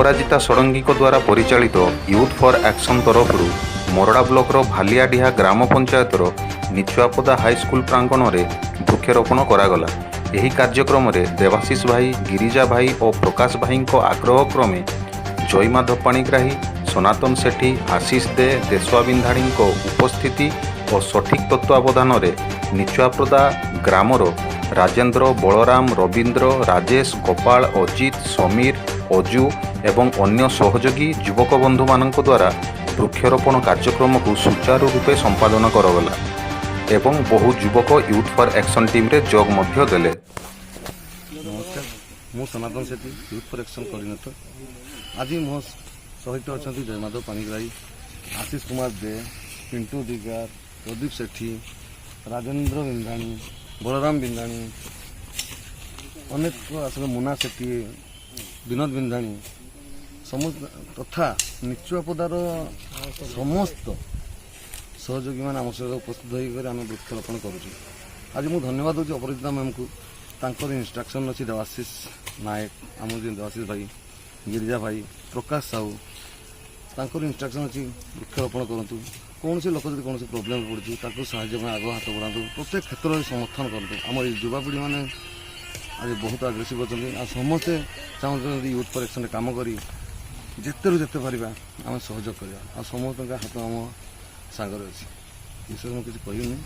ଅପରାଜିତା ଷଡ଼ଙ୍ଗୀଙ୍କ ଦ୍ୱାରା ପରିଚାଳିତ ୟୁଥ୍ ଫର୍ ଆକ୍ସନ୍ ତରଫରୁ ମୋରଡ଼ା ବ୍ଲକର ଭାଲିଆଡିହା ଗ୍ରାମ ପଞ୍ଚାୟତର ନିଚୁଆପଦା ହାଇସ୍କୁଲ ପ୍ରାଙ୍ଗଣରେ ବୃକ୍ଷରୋପଣ କରାଗଲା। ଏହି କାର୍ଯ୍ୟକ୍ରମରେ ଦେବାଶିଷ ଭାଇ, ଗିରିଜା ଭାଇ ଓ ପ୍ରକାଶ ଭାଇଙ୍କ ଆଗ୍ରହ କ୍ରମେ ଜୟମାଧବ ପାଣିଗ୍ରାହୀ, ସନାତନ ସେଠୀ, ଆଶିଷ ଦେ, ଦେଶୁଆ ବିନ୍ଧାଣୀଙ୍କ ଉପସ୍ଥିତି ଓ ସଠିକ୍ ତତ୍ତ୍ୱାବଧାନରେ ନିଚୁଆପଦା ଗ୍ରାମର ରାଜେନ୍ଦ୍ର, ବଳରାମ, ରବୀନ୍ଦ୍ର, ରାଜେଶ, ଗୋପାଳ, ଅଜିତ, ସମୀର, ଅଜୁ ଏବଂ ଅନ୍ୟ ସହଯୋଗୀ ଯୁବକ ବନ୍ଧୁମାନଙ୍କ ଦ୍ୱାରା ବୃକ୍ଷରୋପଣ କାର୍ଯ୍ୟକ୍ରମକୁ ସୁଚାରୁ ରୂପେ ସମ୍ପାଦନ କରାଗଲା ଏବଂ ବହୁ ଯୁବକ ୟୁଥ୍ ଫର୍ ଆକ୍ସନ୍ ଟିମ୍ରେ ଯୋଗ ମଧ୍ୟ ଦେଲେ। ନମସ୍କାର, ମୁଁ Sanatan Sethi, youth for action coordinator. ଆଜି ମୋ ସହିତ ଅଛନ୍ତି ଜୟମାଧବ ପାଣିଗ୍ରାହୀ, ଆଶିଷ କୁମାର ଦେ, ପିଣ୍ଟୁ ଦିଗାର, ପ୍ରଦୀପ ସେଠୀ, ରାଜେନ୍ଦ୍ର ବିନ୍ଧାଣୀ, ବଳରାମ ବିନ୍ଧାଣୀ, ଅନେକ ଆସିଲେ, ମୁନା ସେଠୀ, ବିନୋଦ ବିନ୍ଧାଣୀ ତଥା ନିଚୁଆପଦାର ସମସ୍ତ ସହଯୋଗୀମାନେ ଆମ ସହିତ ଉପସ୍ଥିତ ହୋଇକରି ଆମେ ବୃକ୍ଷରୋପଣ କରୁଛୁ। ଆଜି ମୁଁ ଧନ୍ୟବାଦ ଦେଉଛି ଅପରାଜିତା ମ୍ୟାମ୍କୁ। ତାଙ୍କର ଇନଷ୍ଟ୍ରକ୍ସନ୍ ଅଛି ଦେବାଶିଷ ନାୟକ, ଆମର ଯେ ଦେବାଶିଷ ଭାଇ, ଗିରିଜା ଭାଇ, ପ୍ରକାଶ ସାହୁ, ତାଙ୍କର ଇନଷ୍ଟ୍ରକ୍ସନ୍ ଅଛି ବୃକ୍ଷରୋପଣ କରନ୍ତୁ। କୌଣସି ଲୋକ ଯଦି କୌଣସି ପ୍ରୋବ୍ଲେମ୍ ପଡ଼ୁଛି ତାକୁ ସାହାଯ୍ୟ ପାଇଁ ଆଗ ହାତ ବଢ଼ାନ୍ତୁ। ପ୍ରତ୍ୟେକ କ୍ଷେତ୍ରରେ ସମର୍ଥନ କରନ୍ତୁ। ଆମର ଏଇ ଯୁବାପିଢ଼ିମାନେ ଆଜି ବହୁତ ଆଗ୍ରେସିଭ୍ ଅଛନ୍ତି ଆଉ ସମସ୍ତେ ଚାହୁଁଛନ୍ତି ୟୁଥ୍ ଫର୍ ଆକ୍ସନ୍ରେ କାମ କରି ଯେତେରୁ ଯେତେ ପାରିବା ଆମେ ସହଯୋଗ କରିବା ଆଉ ସମସ୍ତଙ୍କ ହାତ ଆମ ସାଙ୍ଗରେ ଅଛି। ବିଶେଷ ମୁଁ କିଛି କହିବିନି।